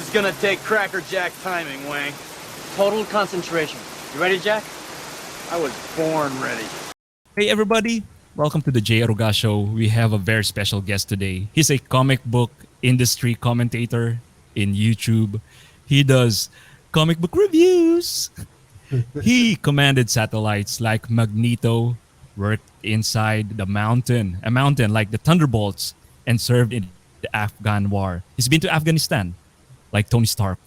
is gonna take crackerjack timing, Wang. Total concentration. You ready, Jack? I was born ready. Hey everybody, welcome to the Jay Aruga Show. We have a very special guest today. He's a comic book industry commentator in YouTube. He does comic book reviews. He commanded satellites like Magneto, worked inside a mountain like the Thunderbolts, and served in the Afghan War. He's been to Afghanistan, like Tony Stark.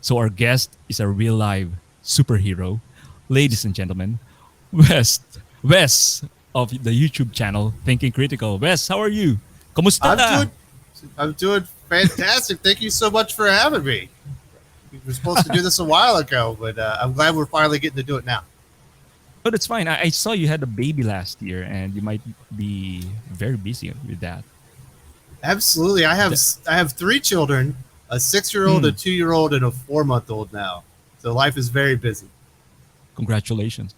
So our guest is a real live superhero. Ladies and gentlemen, Wes of the YouTube channel Thinking Critical. Wes, how are you? Kamusta? I'm doing fantastic. Thank you so much for having me. We were supposed to do this a while ago, but I'm glad we're finally getting to do it now. But it's fine. I saw you had a baby last year, and you might be very busy with that. Absolutely. I have 3 children, a 6-year-old, a 2-year-old, and a 4-month-old now. So life is very busy. Congratulations.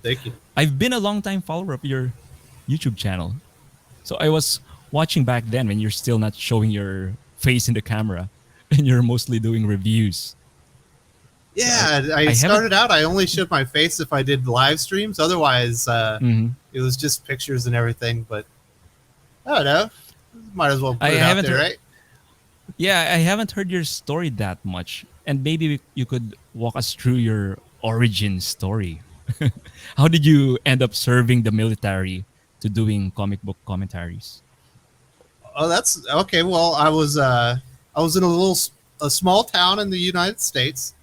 Thank you. I've been a long-time follower of your YouTube channel. So I was watching back then when you're still not showing your face in the camera and you're mostly doing reviews. Yeah, I started out, I only showed my face if I did live streams. Otherwise, it was just pictures and everything. But I don't know. Might as well put it out there, right? Yeah, I haven't heard your story that much. And maybe you could walk us through your origin story. How did you end up serving the military to doing comic book commentaries? Oh, that's okay. Well, I was in a small town in the United States,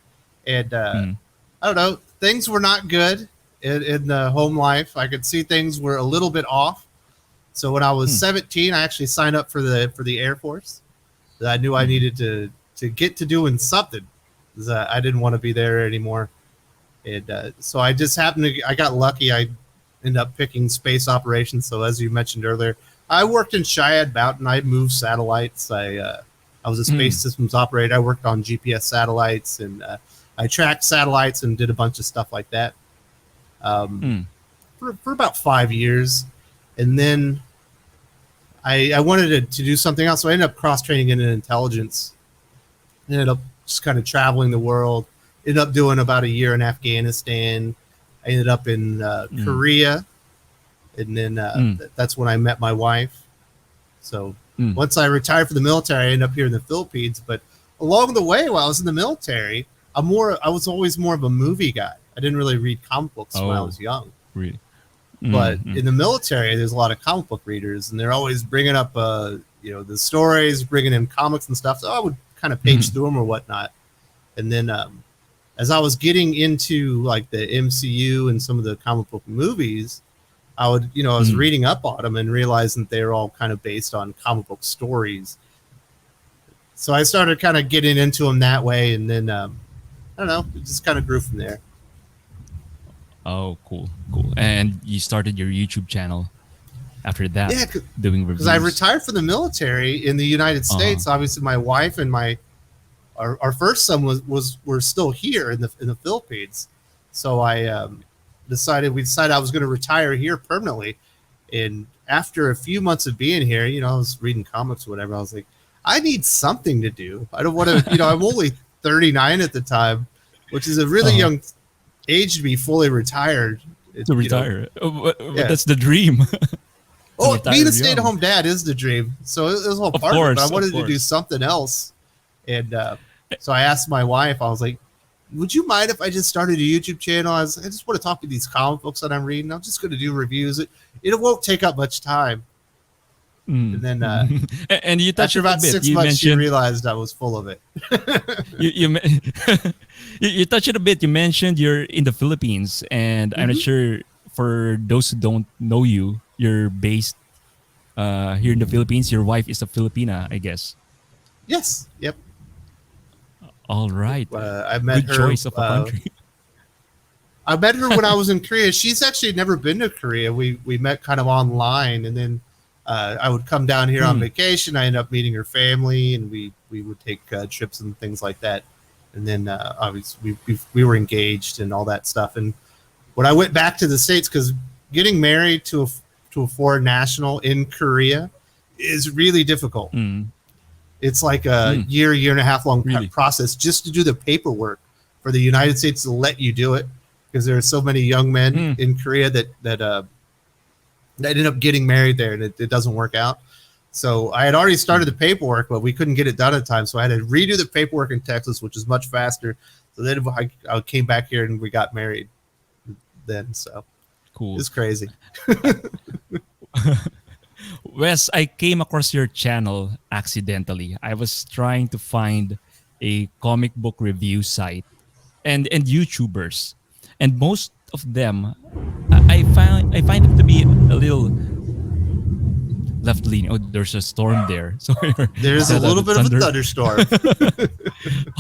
and I don't know, things were not good in the home life. I could see things were a little bit off. So when I was 17, I actually signed up for the Air Force. I knew I needed to get to doing something, because I didn't want to be there anymore. And so I just I got lucky. I ended up picking space operations. So as you mentioned earlier, I worked in Cheyenne Mountain. I moved satellites. I was a space systems operator. I worked on GPS satellites, and I tracked satellites and did a bunch of stuff like that for about 5 years. And then I wanted to do something else. So I ended up cross-training in intelligence. Ended up just kind of traveling the world. Ended up doing about a year in Afghanistan. I ended up in Korea. And then that's when I met my wife. So once I retired from the military, I ended up here in the Philippines. But along the way, while I was in the military, I was always more of a movie guy. I didn't really read comic books when I was young. Really? But in the military, there's a lot of comic book readers, and they're always bringing up, the stories, bringing in comics and stuff. So I would kind of page through them or whatnot. And then as I was getting into like the MCU and some of the comic book movies, I was reading up on them and realizing that they were all kind of based on comic book stories. So I started kind of getting into them that way, and then I don't know, it just kind of grew from there. Oh, cool. And you started your YouTube channel after that, doing reviews. Because I retired from the military in the United States. Obviously, my wife and our first son were still here in the Philippines. So we decided I was going to retire here permanently. And after a few months of being here, I was reading comics or whatever. I was like, I need something to do. I don't want to, I'm only 39 at the time, which is a really young age to be fully retired. Retire. That's the dream. Being a stay-at-home dad is the dream. So it was all part of it. But I wanted to do something else. And so I asked my wife, I was like, would you mind if I just started a YouTube channel? I just want to talk to these comic books that I'm reading. I'm just going to do reviews. It won't take up much time. And then and you touched after about a bit. 6 months, she realized I was full of it. you touched it a bit. You mentioned you're in the Philippines, and I'm not sure, for those who don't know you, you're based here in the Philippines. Your wife is a Filipina, I guess. Yes. Yep. All right. I met Good her. Choice of a country. I met her when I was in Korea. She's actually never been to Korea. We met kind of online, and then I would come down here on vacation. I ended up meeting her family, and we would take trips and things like that. And then obviously we were engaged and all that stuff. And when I went back to the States, because getting married to a foreign national in Korea is really difficult. It's like a year and a half long Really? process just to do the paperwork for the United States to let you do it, because there are so many young men in Korea that ended up getting married there, and it doesn't work out. So I had already started the paperwork, but we couldn't get it done in time. So I had to redo the paperwork in Texas, which is much faster. So then I came back here and we got married then. So Cool. it's crazy. Wes, I came across your channel accidentally. I was trying to find a comic book review site and YouTubers, and most of them, I find them to be a little left leaning. Oh, there's a storm there. So There's a little bit of a thunderstorm.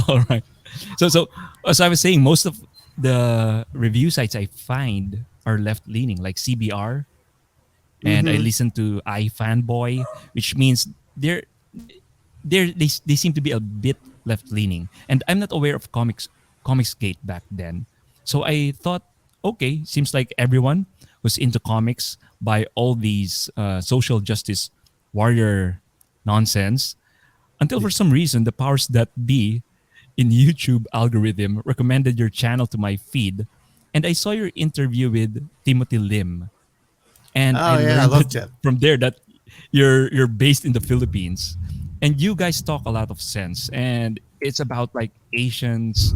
All right. So as I was saying, most of the review sites I find are left leaning, like CBR. And I listen to iFanboy, which means they seem to be a bit left leaning. And I'm not aware of Comicsgate back then. So I thought, okay, seems like everyone was into comics by all these social justice warrior nonsense, until for some reason the powers that be in YouTube algorithm recommended your channel to my feed, and I saw your interview with Timothy Lim. And I loved it. from there that you're based in the Philippines, and you guys talk a lot of sense, and it's about like Asians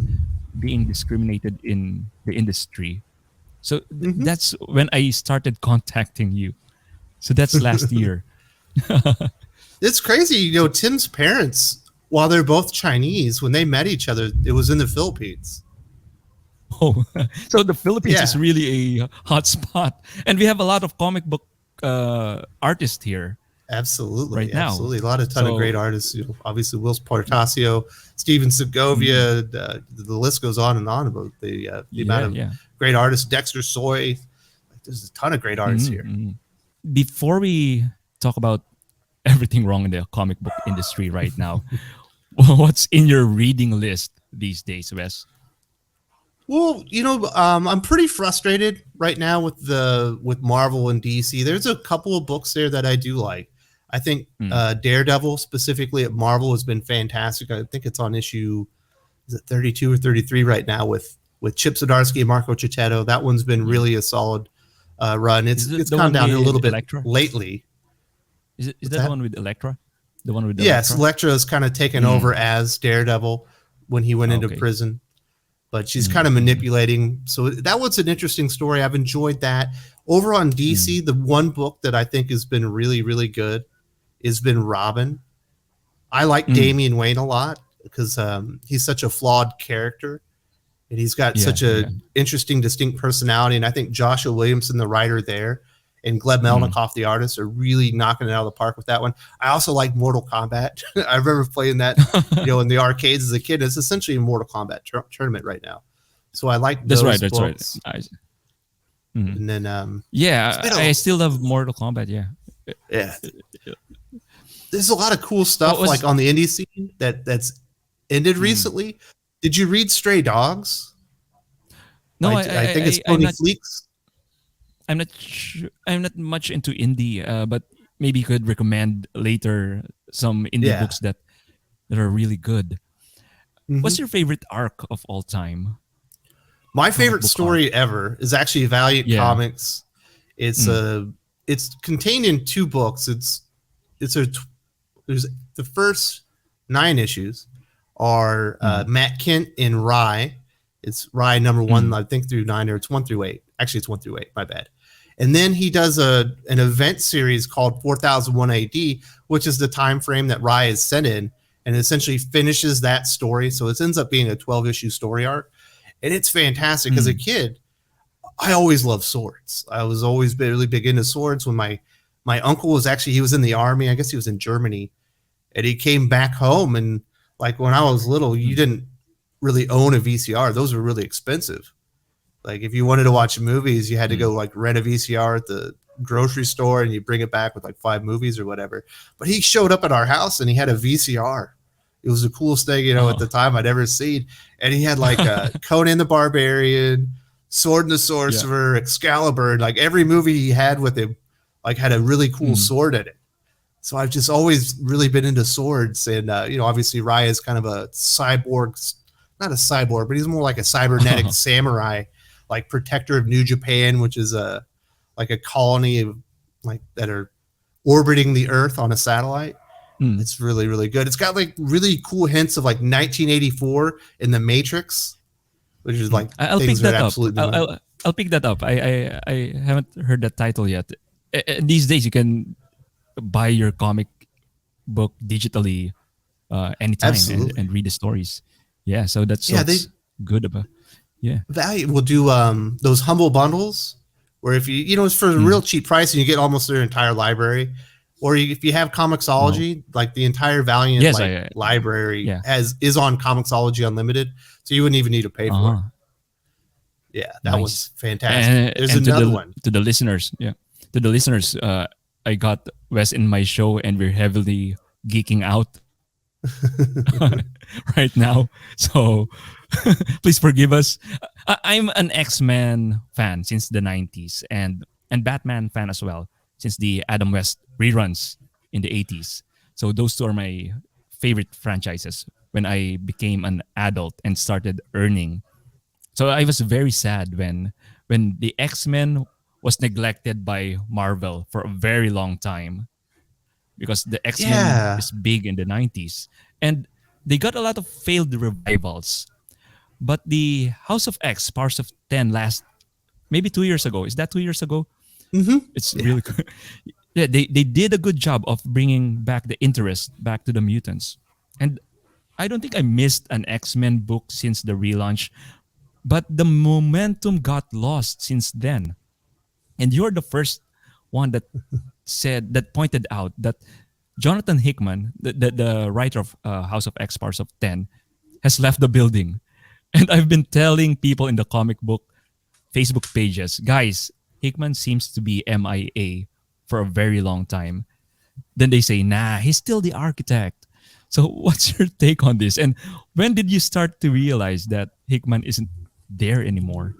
being discriminated in the industry. So that's when I started contacting you. So that's last year. It's crazy. You know, Tim's parents, while they're both Chinese, when they met each other, it was in the Philippines. Oh, so the Philippines Yeah. is really a hot spot, and we have a lot of comic book artists here. Absolutely, Right now. absolutely. A ton of great artists. You know, obviously, Will Portasio, Steven Segovia. The list goes on and on about the amount of great artists. Dexter Soy. Like, there's a ton of great artists here. Before we talk about everything wrong in the comic book industry right now, what's in your reading list these days, Wes? Well, you know, I'm pretty frustrated right now with Marvel and DC. There's a couple of books there that I do like. I think Daredevil, specifically at Marvel, has been fantastic. I think it's on issue, is it 32 or 33 right now with Chip Zdarsky and Marco Cicchetto. That one's been really a solid run. It's gone down a little bit lately. Is that the one with Elektra? The one with yes, Elektra? Elektra has kind of taken over as Daredevil when he went into prison. But she's kind of manipulating. So that was an interesting story. I've enjoyed that. Over on DC, the one book that I think has been really, really good has been Robin. I like Damian Wayne a lot because he's such a flawed character, and he's got such a interesting, distinct personality. And I think Joshua Williamson, the writer there, and Gleb Melnikoff, the artist, are really knocking it out of the park with that one. I also like Mortal Kombat. I remember playing that, in the arcades as a kid. It's essentially a Mortal Kombat tournament right now. So I like those books. That's right. And then, I still love Mortal Kombat. Yeah. There's a lot of cool stuff like on the indie scene that's ended recently. Did you read Stray Dogs? No, I think it's Pony Fleeks. I'm not much into indie, but maybe you could recommend later some indie books that are really good. What's your favorite arc of all time? My favorite story ever is actually Valiant Comics. It's it's contained in 2 books. There's the first 9 issues are Matt Kent in Rye. It's Rye number 1, I think, through 9, or it's 1 through 8. Actually, it's 1 through 8. My bad. And then he does an event series called 4001 AD, which is the time frame that Rye is set in, and essentially finishes that story. So it ends up being a 12-issue story arc, and it's fantastic. As a kid, I always loved swords. I was always really big into swords. When my uncle was he was in the army. I guess he was in Germany, and he came back home. And like when I was little, you didn't really own a VCR. Those were really expensive. Like if you wanted to watch movies, you had to go like rent a VCR at the grocery store, and you bring it back with like 5 movies or whatever. But he showed up at our house and he had a VCR. It was the coolest thing, at the time I'd ever seen. And he had like Conan the Barbarian, Sword and the Sorcerer, Excalibur. Like every movie he had with him, like had a really cool sword in it. So I've just always really been into swords, and obviously Raya is kind of a cyborg, not a cyborg, but he's more like a cybernetic samurai, like protector of New Japan, which is a colony of like that are orbiting the Earth on a satellite. It's really, really good. It's got like really cool hints of like 1984 in the Matrix, which is like I'll pick things that that up. absolutely. I'll pick that up. I haven't heard that title yet. These days, you can buy your comic book digitally anytime and read the stories. Yeah, so that's what's good about. Yeah, Valiant will do those humble bundles where if it's for a real cheap price and you get almost their entire library, or if you have Comixology, like the entire Valiant library is on Comixology Unlimited, so you wouldn't even need to pay for it. Yeah, that was fantastic. There's another one to the listeners. Yeah, to the listeners, I got Wes in my show, and we're heavily geeking out right now. So please forgive us. I'm an X-Men fan since the 90s and Batman fan as well since the Adam West reruns in the 80s. So those two are my favorite franchises when I became an adult and started earning. So I was very sad when the X-Men was neglected by Marvel for a very long time because the X-Men is big in the 90s and they got a lot of failed revivals. But the House of X, Powers of 10 last maybe 2 years ago. Is that 2 years ago? It's really good. Yeah, they did a good job of bringing back the interest back to the mutants. And I don't think I missed an X-Men book since the relaunch, but the momentum got lost since then. And you're the first one that pointed out that Jonathan Hickman, the writer of House of X, Powers of 10, has left the building. And I've been telling people in the comic book Facebook pages, guys, Hickman seems to be MIA for a very long time. Then they say, nah, he's still the architect. So what's your take on this? And when did you start to realize that Hickman isn't there anymore?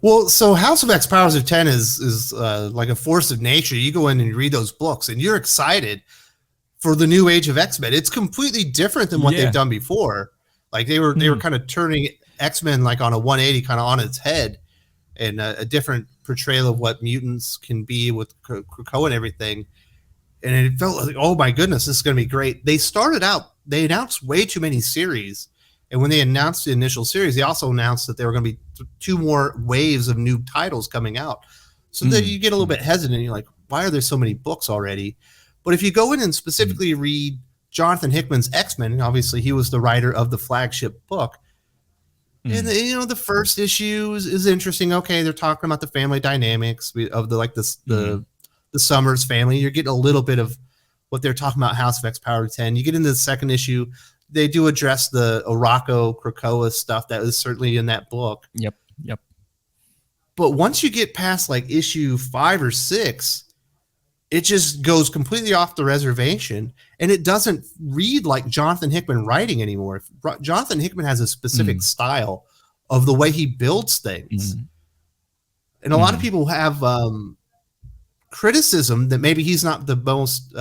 Well, so House of X, Powers of 10 is like a force of nature. You go in and you read those books and you're excited for the new age of X-Men. It's completely different than what they've done before. Like they were kind of turning X-Men like on a 180 kind of on its head, and a different portrayal of what mutants can be with Krakoa and everything. And it felt like, oh my goodness, this is going to be great. They announced way too many series. And when they announced the initial series, they also announced that there were going to be 2 more waves of new titles coming out. So then you get a little bit hesitant. You're like, why are there so many books already? But if you go in and specifically read Jonathan Hickman's X-Men, obviously he was the writer of the flagship book. And the first issue is interesting. Okay, they're talking about the family dynamics of the Summers family. You're getting a little bit of what they're talking about House of X, Power of 10. You get into the second issue, they do address the Araco Krakoa stuff that is certainly in that book. Yep. But once you get past like issue 5 or 6, it just goes completely off the reservation, and it doesn't read like Jonathan Hickman writing anymore. Jonathan Hickman has a specific style of the way he builds things. And a lot of people have criticism that maybe he's not the most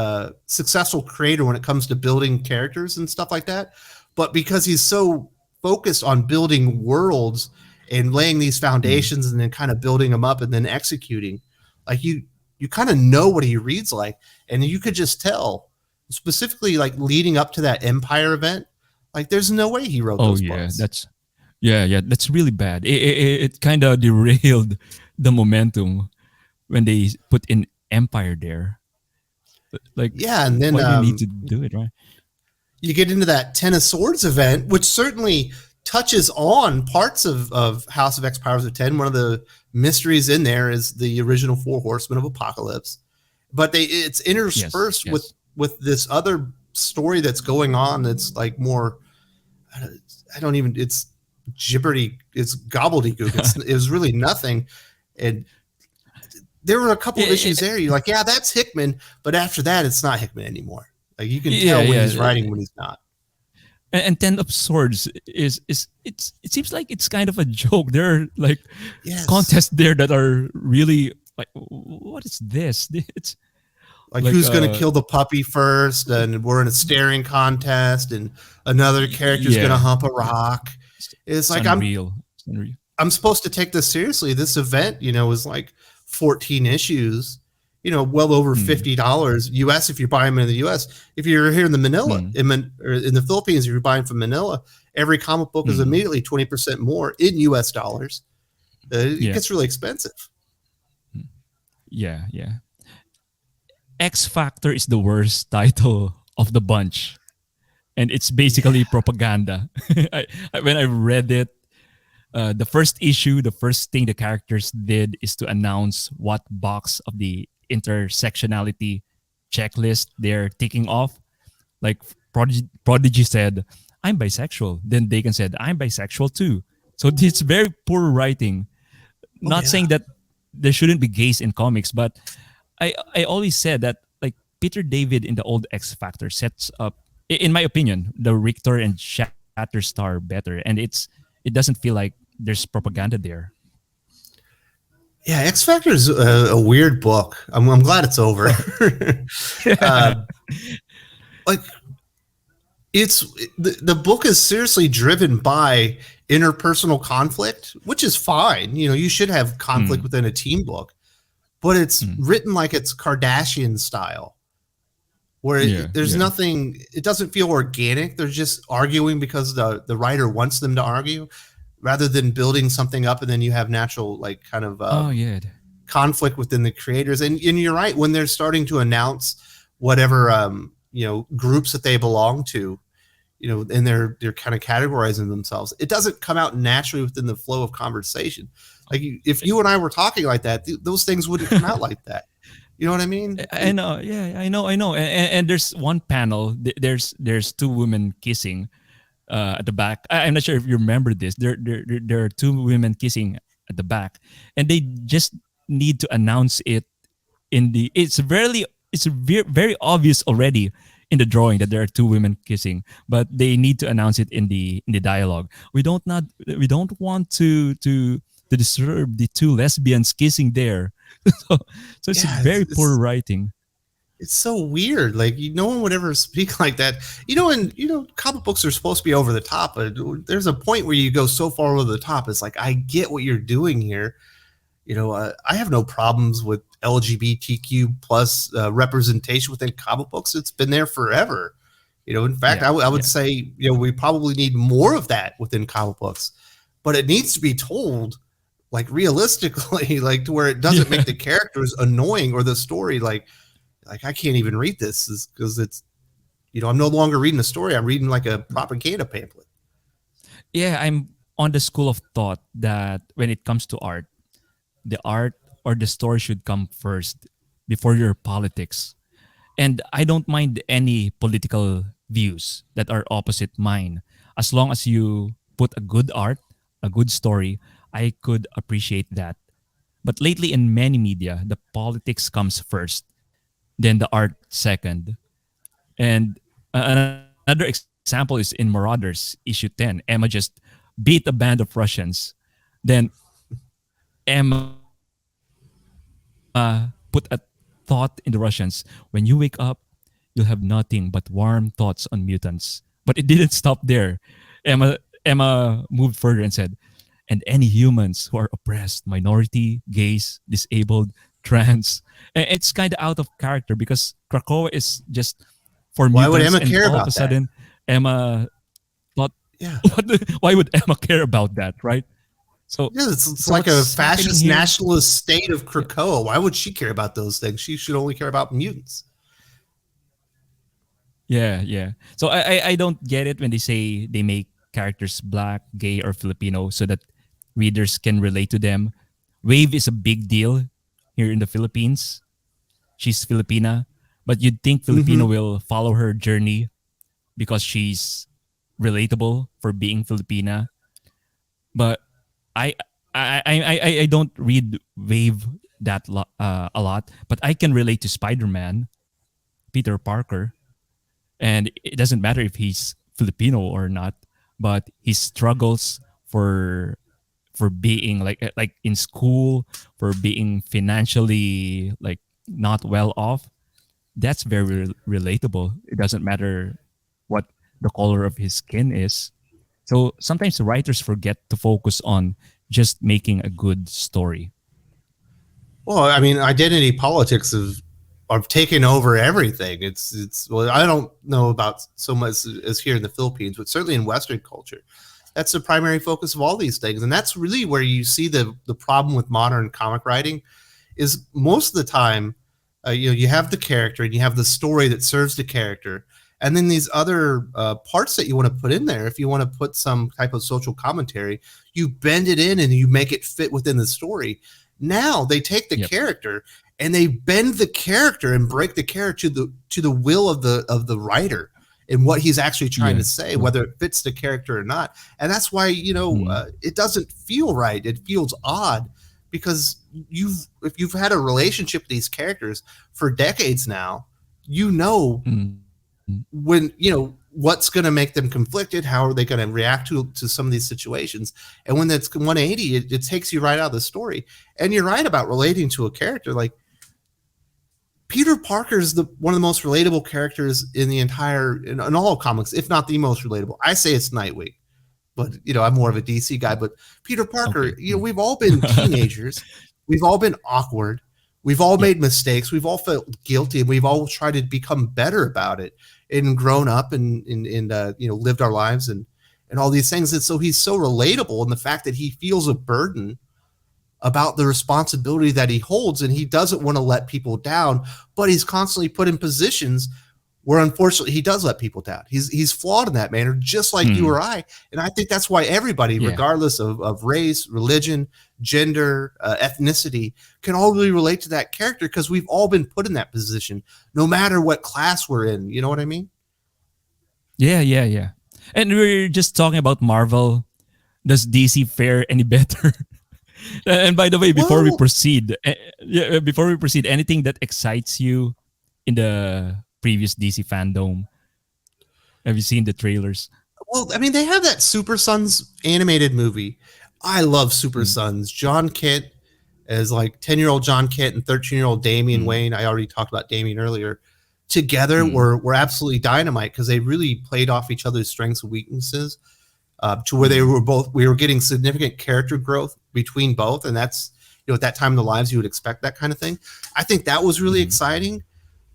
successful creator when it comes to building characters and stuff like that. But because he's so focused on building worlds and laying these foundations and then kind of building them up and then executing, like you kind of know what he reads like, and you could just tell, specifically like leading up to that Empire event, like there's no way he wrote those books. That's really bad. It kind of derailed the momentum when they put in Empire there. Like, and then why do you need to do it, right? You get into that Ten of Swords event, which certainly touches on parts of House of X, Powers of 10. One of the mysteries in there is the original 4 Horsemen of Apocalypse, but it's interspersed with this other story that's going on. That's like more, it's gibberty. It's gobbledygook. It was really nothing. And there were a couple of issues there. You're like, yeah, that's Hickman. But after that, it's not Hickman anymore. Like you can tell when he's writing, when he's not. And Ten of Swords it seems like it's kind of a joke. There are like contests there that are really like, what is this? Like Like who's going to kill the puppy first, and we're in a staring contest, and another character's going to yeah, hump a rock. It's it's like unreal. It's unreal. I'm supposed to take this seriously. This event, is like 14 issues, well over Mm, $50 US if you're buying them in the US. If you're here in the Manila, mm, or in the Philippines, if you're buying from Manila, every comic book is mm. immediately 20% more in US dollars. It Yeah, gets really expensive. yeah, yeah. X Factor is the worst title of the bunch, and it's Yeah. basically propaganda. When I read it, the first issue, the first thing the characters did is to announce what box of the intersectionality checklist they're ticking off. Like Prodigy said, "I'm bisexual." Then Dagon said, "I'm bisexual too." So it's very poor writing. Oh Not yeah. saying that there shouldn't be gays in comics, but I always said that like Peter David in the old X Factor sets up, in my opinion, the Richter and Shatterstar better, and it doesn't feel like there's propaganda there. Yeah, X Factor is a weird book. I'm glad it's over. uh, like it's the book is seriously driven by interpersonal conflict, which is fine. You should have conflict Mm, within a team book, but it's mm. written like it's Kardashian style, where Yeah, there's yeah, nothing. It doesn't feel organic. They're just arguing because the writer wants them to argue, rather than building something up, and then you have natural like kind of oh yeah, conflict within the creators. And you're right, when they're starting to announce whatever groups that they belong to, and they're kind of categorizing themselves, it doesn't come out naturally within the flow of conversation. Like if you and I were talking like that, those things wouldn't come out like that. You know what I mean? I know. Yeah, I know. And there's one panel. There's two women kissing at the back. I'm not sure if you remember this. There are two women kissing at the back, and they just need to announce it in the. Very obvious already in the drawing that there are two women kissing, but they need to announce it in the dialogue. We don't want to disturb the two lesbians kissing there. so, so it's Yeah, very poor it's writing. it's so weird. Like no one would ever speak like that. And comic books are supposed to be over the top, but there's a point where you go so far over the top. It's like I get what you're doing here. I have no problems with LGBTQ plus representation within comic books. It's been there forever. In fact, Yeah, I would yeah, say, we probably need more of that within comic books, but it needs to be told like realistically, like to where it doesn't make yeah, the characters annoying or the story like I can't even read this because it's, I'm no longer reading a story. I'm reading like a propaganda pamphlet. yeah. I'm on the school of thought that when it comes to art, the art or the story should come first before your politics. And I don't mind any political views that are opposite mine. As long as you put a good art, a good story, I could appreciate that. But lately in many media, the politics comes first, then the art second. And another example is in Marauders issue 10. Emma just beat a band of Russians. Then Emma put a thought in the Russians. When you wake up, you'll have nothing but warm thoughts on mutants. But it didn't stop there. Emma moved further and said, and any humans who are oppressed, minority, gays, disabled, trans. And it's kind of out of character because Krakoa is just for Why would mutants, Emma and care all of a about that? sudden, Emma thought, Yeah. why would Emma care about that, right? So, Yeah, it's so like a what's happening fascist here? nationalist state of Krakoa. Why would she care about those things? She should only care about mutants. Yeah, yeah. So I don't get it when they say they make characters black, gay, or Filipino so that readers can relate to them. Wave is a big deal here in the Philippines. She's Filipina, but you'd think Mm-hmm. Filipino will follow her journey because she's relatable for being Filipina. But I I don't read Wave a lot, but I can relate to Spider-Man, Peter Parker, and it doesn't matter if he's Filipino or not, but his struggles for being like in school, for being financially like not well off, that's very relatable. It doesn't matter what the color of his skin is. So sometimes the writers forget to focus on just making a good story. Well, I mean, identity politics have taken over everything. It's well, I don't know about so much as here in the Philippines, but certainly in Western culture, that's the primary focus of all these things, and that's really where you see the problem with modern comic writing. Is most of the time, you have the character and you have the story that serves the character, and then these other parts that you want to put in there. If you want to put some type of social commentary, you bend it in and you make it fit within the story. Now they take the character and they bend the character and break the character to the will of the writer and what he's actually trying to say, whether it fits the character or not. And that's why it doesn't feel right. It feels odd because if you've had a relationship with these characters for decades now, when what's going to make them conflicted, how are they going to react to some of these situations. And when that's 180, it takes you right out of the story. And you're right about relating to a character. Like Peter Parker is one of the most relatable characters in the entire in all comics, if not the most relatable. I say it's Nightwing, but I'm more of a DC guy. But Peter Parker, we've all been teenagers, we've all been awkward, we've all made mistakes, we've all felt guilty, and we've all tried to become better about it and grown up and lived our lives and all these things. And so he's so relatable in the fact that he feels a burden about the responsibility that he holds, and he doesn't want to let people down, but he's constantly put in positions where unfortunately he does let people down. He's flawed in that manner, just like you or I. And I think that's why everybody, regardless of race, religion, gender, ethnicity, can all really relate to that character because we've all been put in that position, no matter what class we're in. You know what I mean? Yeah. And we're just talking about Marvel. Does DC fare any better? And by the way, before we proceed, anything that excites you in the previous DC fandom? Have you seen the trailers? Well, I mean, they have that Super Sons animated movie. I love Super Sons. John Kent as like 10-year-old John Kent and 13-year-old Damian Wayne. I already talked about Damian earlier. Together were absolutely dynamite because they really played off each other's strengths and weaknesses. To where we were getting significant character growth between both. And that's, at that time in the lives, you would expect that kind of thing. I think that was really exciting.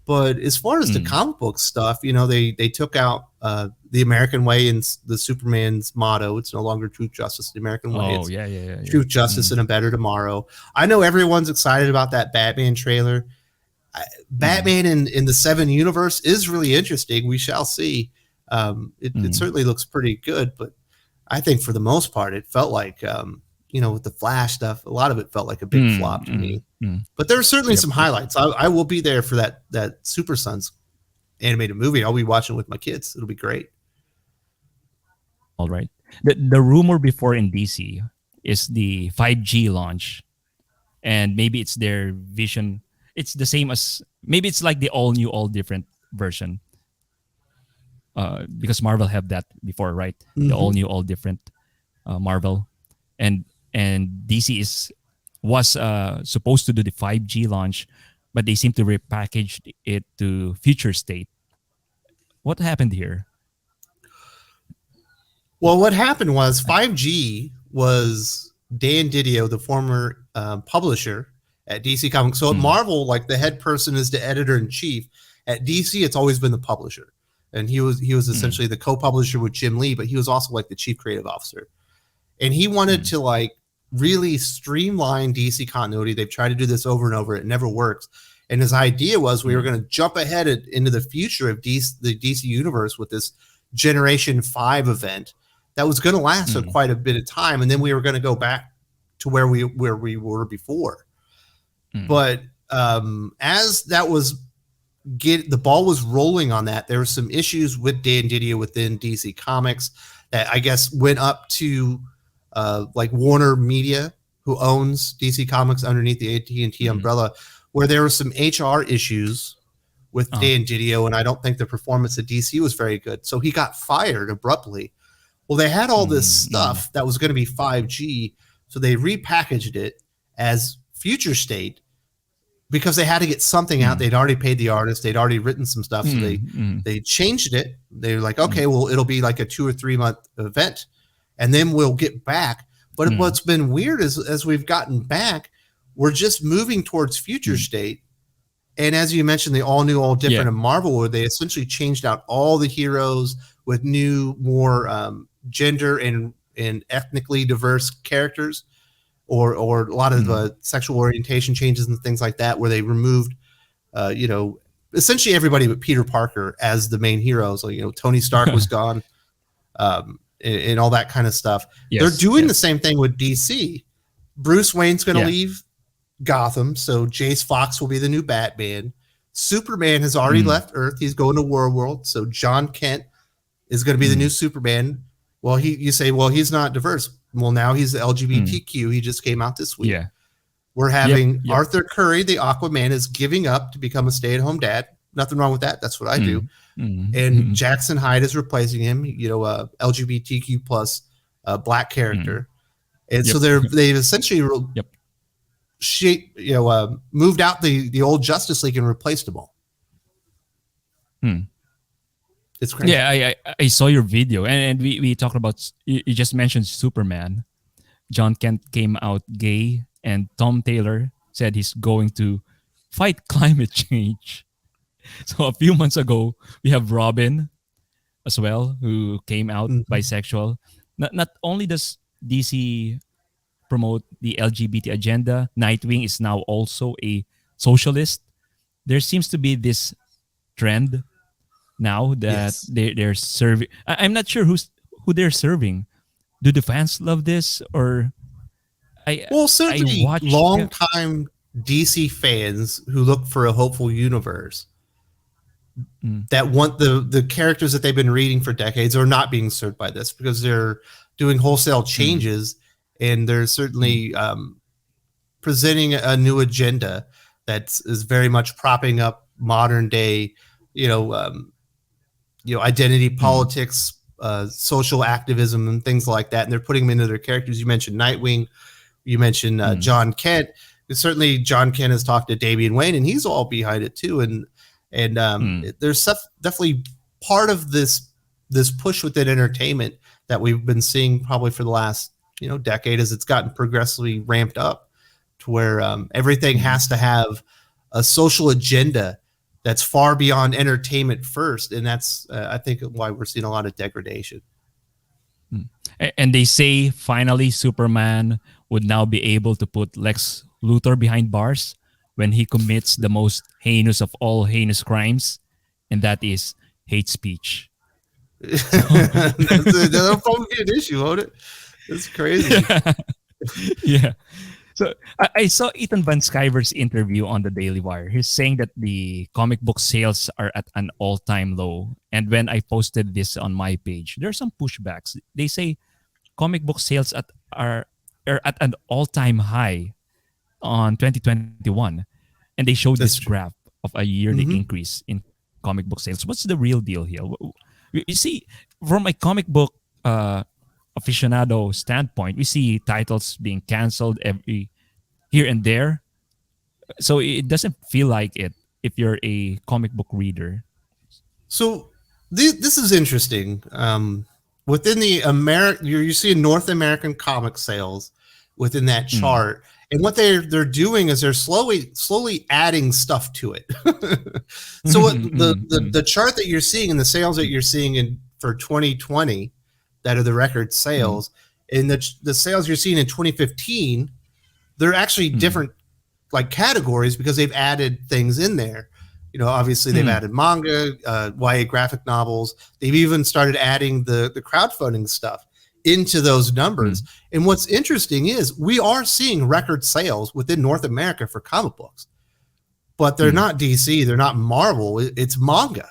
But as far as the comic book stuff, they took out the American way and the Superman's motto. It's no longer truth, justice, the American way. It's truth, justice, and a better tomorrow. I know everyone's excited about that Batman trailer. Batman in the 7 universe is really interesting. We shall see. It certainly looks pretty good, but I think for the most part, it felt like, with the Flash stuff, a lot of it felt like a big flop to me. But there are certainly some highlights. I will be there for that Super Sons animated movie. I'll be watching with my kids. It'll be great. All right. The rumor before in DC is the 5G launch. And maybe it's their vision. It's the same as, maybe it's like the all new, all different version. Because Marvel have that before, right? The all new, all different Marvel, and DC was supposed to do the 5G launch, but they seem to repackage it to future state. What happened here? Well, what happened was 5G was Dan Didio, the former publisher at DC Comics. So at Marvel, like the head person is the editor in chief. At DC, it's always been the publisher. And he was essentially the co-publisher with Jim Lee, but he was also like the chief creative officer. And he wanted to like really streamline DC continuity. They've tried to do this over and over. It never works. And his idea was we were going to jump ahead into the future of the DC universe with this Generation 5 event that was going to last for quite a bit of time. And then we were going to go back to where we were before. But as that was the ball was rolling on that, there were some issues with Dan Didio within DC Comics that I guess went up to like Warner Media, who owns DC Comics underneath the AT&T umbrella, where there were some HR issues with Dan Didio, and I don't think the performance at DC was very good. So he got fired abruptly. Well, they had all this stuff that was going to be 5G, so they repackaged it as future state. because they had to get something out. They'd already paid the artist. They'd already written some stuff. So they changed it. They were like, okay, well, it'll be like a 2 or 3 month event and then we'll get back. But what's been weird is as we've gotten back, we're just moving towards future state. And as you mentioned, the all new, all different in Marvel, where they essentially changed out all the heroes with new, more gender and ethnically diverse characters, or a lot of sexual orientation changes and things like that, where they removed, essentially everybody but Peter Parker as the main hero. So, Tony Stark was gone, and all that kind of stuff. Yes, they're doing the same thing with DC. Bruce Wayne's going to leave Gotham, so Jace Fox will be the new Batman. Superman has already left Earth. He's going to World, so John Kent is going to be the new Superman. Well, you say, well, he's not diverse. Well, now he's the LGBTQ. He just came out this week. Yeah. We're having Arthur Curry, the Aquaman, is giving up to become a stay-at-home dad. Nothing wrong with that. That's what I do. And Jackson Hyde is replacing him, LGBTQ plus black character. And so they've essentially moved out the old Justice League and replaced them all. It's crazy. Yeah, I saw your video, and we talked about, you just mentioned Superman. John Kent came out gay, and Tom Taylor said he's going to fight climate change. So a few months ago, we have Robin as well, who came out bisexual. Not only does DC promote the LGBT agenda, Nightwing is now also a socialist. There seems to be this trend now that they're serving. I'm not sure who they're serving. Do the fans love this, or certainly long-time DC fans who look for a hopeful universe that want the characters that they've been reading for decades are not being served by this, because they're doing wholesale changes and they're certainly presenting a new agenda that is very much propping up modern day, identity politics, social activism, and things like that. And they're putting them into their characters. You mentioned Nightwing. You mentioned John Kent. Certainly, John Kent has talked to Damian Wayne, and he's all behind it too. And there's definitely part of this push within entertainment that we've been seeing probably for the last decade, as it's gotten progressively ramped up to where everything has to have a social agenda that's far beyond entertainment first. And that's, I think, why we're seeing a lot of degradation. And they say finally Superman would now be able to put Lex Luthor behind bars when he commits the most heinous of all heinous crimes, and that is hate speech. That'll probably be an issue, won't it? It's crazy. Yeah. So I saw Ethan Van Sciver's interview on the Daily Wire. He's saying that the comic book sales are at an all-time low. And when I posted this on my page, there are some pushbacks. They say comic book sales are at an all-time high on 2021. And they showed this graph of a yearly increase in comic book sales. What's the real deal here? You see, from a comic book aficionado standpoint, we see titles being canceled every here and there. So it doesn't feel like it if you're a comic book reader. So this is interesting. Within the you're seeing North American comic sales within that chart. And what they're doing is they're slowly adding stuff to it. So what the chart that you're seeing and the sales that you're seeing for 2020 that are the record sales, and the sales you're seeing in 2015, they're actually different like categories because they've added things in there. Obviously they've added manga, YA graphic novels. They've even started adding the crowdfunding stuff into those numbers. And what's interesting is we are seeing record sales within North America for comic books, but they're not DC, they're not Marvel, it's manga.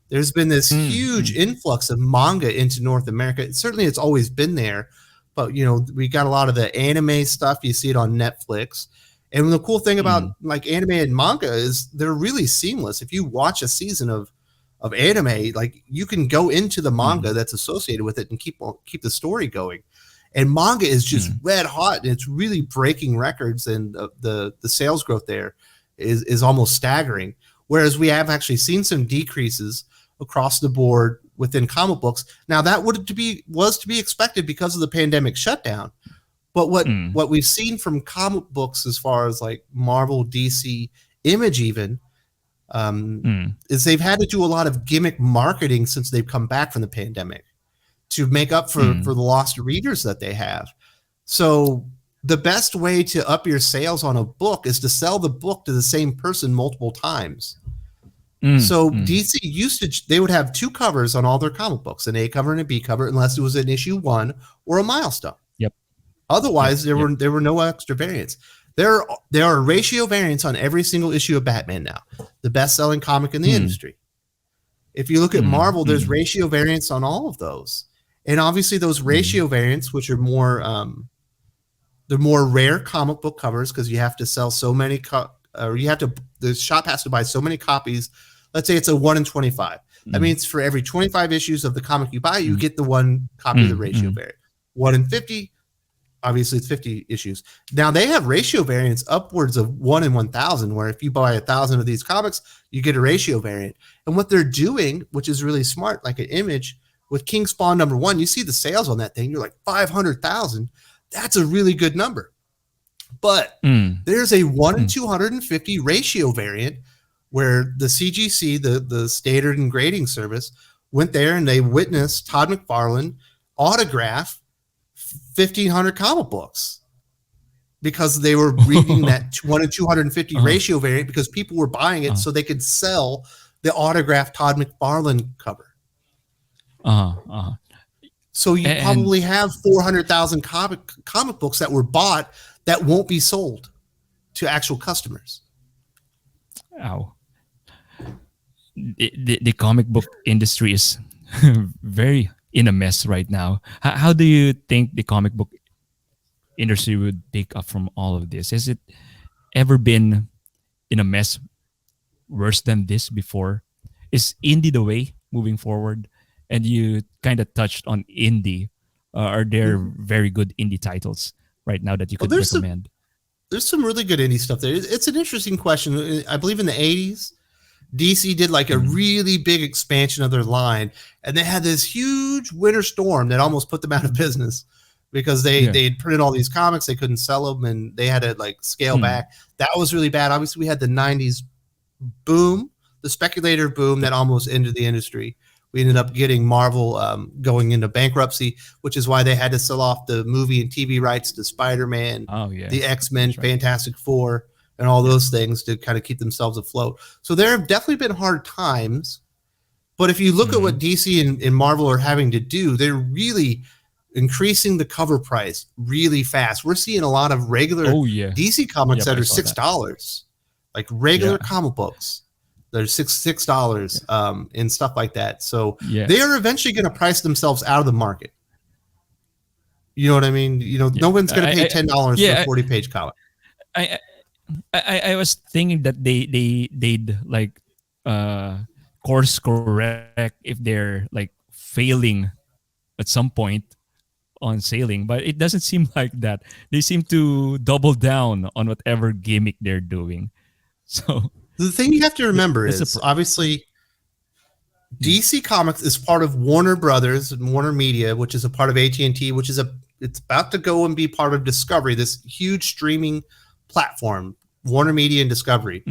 There's been this huge influx of manga into North America. Certainly it's always been there, but we got a lot of the anime stuff. You see it on Netflix. And the cool thing about like anime and manga is they're really seamless. If you watch a season of anime, like you can go into the manga that's associated with it and keep the story going. And manga is just red hot, and it's really breaking records, and the sales growth there is almost staggering. Whereas we have actually seen some decreases across the board within comic books. Now that was to be expected because of the pandemic shutdown. But what we've seen from comic books as far as like Marvel, DC, Image even, is they've had to do a lot of gimmick marketing since they've come back from the pandemic to make up for the lost readers that they have. So the best way to up your sales on a book is to sell the book to the same person multiple times. So DC they would have 2 covers on all their comic books, an A cover and a B cover, unless it was an issue 1 or a milestone. Yep. Otherwise, there were no extra variants. There are ratio variants on every single issue of Batman now, the best-selling comic in the industry. If you look at Marvel, there's ratio variants on all of those. And obviously those ratio variants, which are more they're more rare comic book covers because you have to sell so many the shop has to buy so many copies. Let's say it's a 1 in 25. That means for every 25 issues of the comic you buy, you get the 1 copy of the ratio variant. 1 in 50, obviously it's 50 issues. Now they have ratio variants upwards of 1 in 1,000, where if you buy 1,000 of these comics, you get a ratio variant. And what they're doing, which is really smart, like an Image with King Spawn #1, you see the sales on that thing, you're like 500,000. That's a really good number. But there's a 1 in 250 ratio variant where the CGC, the standard and grading service, went there and they witnessed Todd McFarlane autograph 1,500 comic books because they were reading that 1 in 250 ratio variant because people were buying it so they could sell the autographed Todd McFarlane cover. So you probably have 400,000 comic books that were bought that won't be sold to actual customers. Ow. The comic book industry is very in a mess right now. How do you think the comic book industry would pick up from all of this? Has it ever been in a mess worse than this before? Is indie the way moving forward? And you kind of touched on indie. Are there very good indie titles right now that you could recommend? There's some really good indie stuff there. It's an interesting question. I believe in the 80s, DC did like a really big expansion of their line, and they had this huge winter storm that almost put them out of business because they had printed all these comics, they couldn't sell them, and they had to like scale back. That was really bad. Obviously, we had the 90s boom, the speculator boom that almost ended the industry. We ended up getting Marvel going into bankruptcy, which is why they had to sell off the movie and TV rights to Spider-Man, the XMen, Fantastic Four, and all those things to kind of keep themselves afloat. So there have definitely been hard times. But if you look at what DC and Marvel are having to do, they're really increasing the cover price really fast. We're seeing a lot of regular DC comics that are $6, like regular comic books. They're $6 and stuff like that. So they are eventually going to price themselves out of the market. You know what I mean? You know, no one's going to pay $10 for a 40-page comic. I was thinking that they'd like course correct if they're like failing at some point on sailing, but it doesn't seem like that. They seem to double down on whatever gimmick they're doing. So the thing you have to remember is obviously DC Comics is part of Warner Brothers and Warner Media, which is a part of AT&T, which is it's about to go and be part of Discovery, this huge streaming platform, Warner Media and Discovery.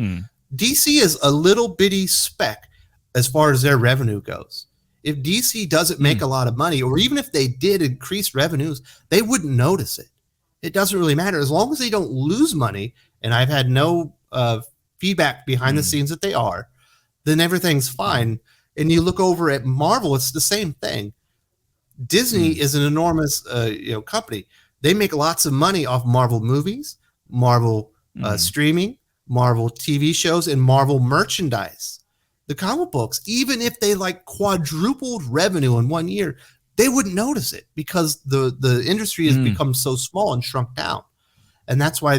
DC is a little bitty speck as far as their revenue goes. If DC doesn't make a lot of money, or even if they did increase revenues, they wouldn't notice it. It doesn't really matter as long as they don't lose money. And I've had no feedback behind the scenes that they are, then everything's fine. And you look over at Marvel, it's the same thing. Disney is an enormous company. They make lots of money off Marvel movies, Marvel streaming, Marvel TV shows, and Marvel merchandise. The comic books, even if they like quadrupled revenue in 1 year, they wouldn't notice it because the industry has become so small and shrunk down. And that's why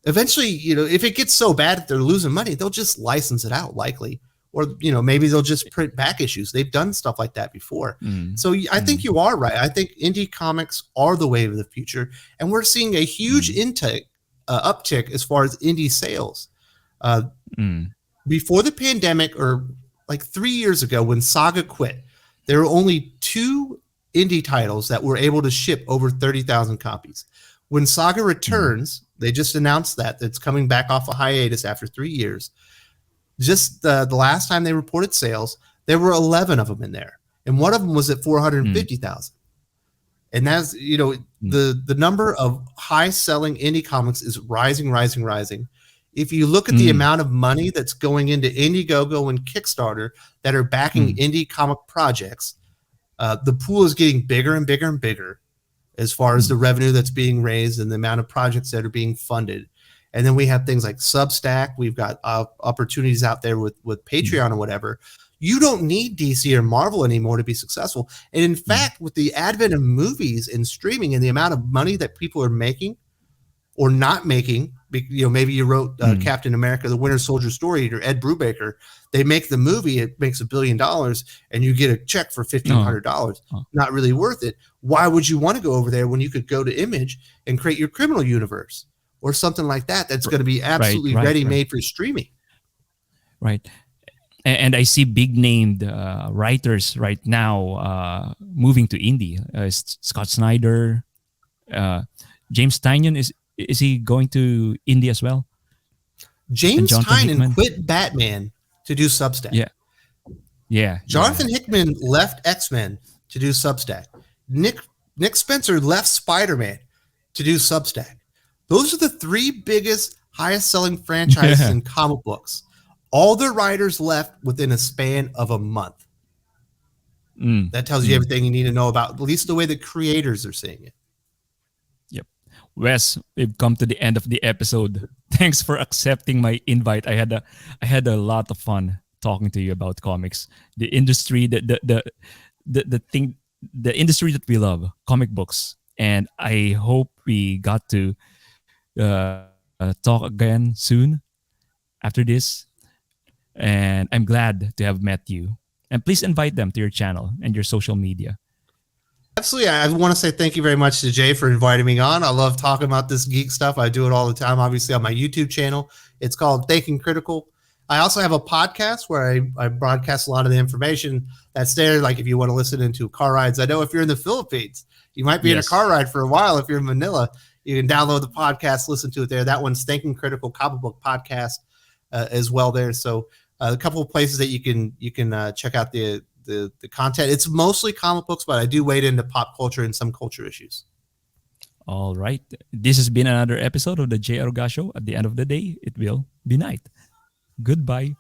eventually, if it gets so bad that they're losing money, they'll just license it out likely. Or, maybe they'll just print back issues. They've done stuff like that before. So I think you are right. I think indie comics are the wave of the future. And we're seeing a huge intake uptick as far as indie sales. Uh, Mm. Before the pandemic, or like 3 years ago, when Saga quit, there were only 2 indie titles that were able to ship over 30,000 copies. When Saga returns, they just announced that it's coming back off a hiatus after 3 years. Just the last time they reported sales, there were 11 of them in there, and one of them was at 450,000. And that's, the number of high selling indie comics is rising, rising, rising. If you look at the amount of money that's going into Indiegogo and Kickstarter that are backing indie comic projects, the pool is getting bigger and bigger and bigger as far as the revenue that's being raised and the amount of projects that are being funded. And then we have things like Substack. We've got opportunities out there with Patreon or whatever. You don't need DC or Marvel anymore to be successful. And in fact, with the advent of movies and streaming and the amount of money that people are making or not making, maybe you wrote Captain America, the Winter Soldier story, or Ed Brubaker, they make the movie, it makes $1 billion, and you get a check for $1,500. Not really worth it. Why would you want to go over there when you could go to Image and create your criminal universe or something like that that's going to be absolutely ready-made for streaming? Right. And I see big named writers right now moving to indie. Scott Snyder, James Tynion, is he going to indie as well? James Tynion quit Batman to do Substack. Yeah. Jonathan Hickman left XMen to do Substack. Nick Spencer left Spider-Man to do Substack. Those are the 3 biggest, highest selling franchises in comic books. All the writers left within a span of a month. That tells you everything you need to know about at least the way the creators are seeing it. Yep. Wes, we've come to the end of the episode. Thanks for accepting my invite. I had a lot of fun talking to you about comics, the industry, the industry that we love, comic books. And I hope we got to talk again soon after this. And I'm glad to have met you. And please invite them to your channel and your social media. Absolutely. I want to say thank you very much to Jay for inviting me on. I love talking about this geek stuff. I do it all the time, obviously, on my YouTube channel. It's called Thinking Critical. I also have a podcast where I broadcast a lot of the information that's there. Like if you want to listen into car rides, I know if you're in the Philippines, you might be in a car ride for a while. If you're in Manila, you can download the podcast, listen to it there. That one's Thinking Critical Comic Book Podcast as well there. So a couple of places that you can check out the content. It's mostly comic books, but I do wade into pop culture and some culture issues. All right. This has been another episode of the Jay Aruga Show. At the end of the day, it will be night. Goodbye.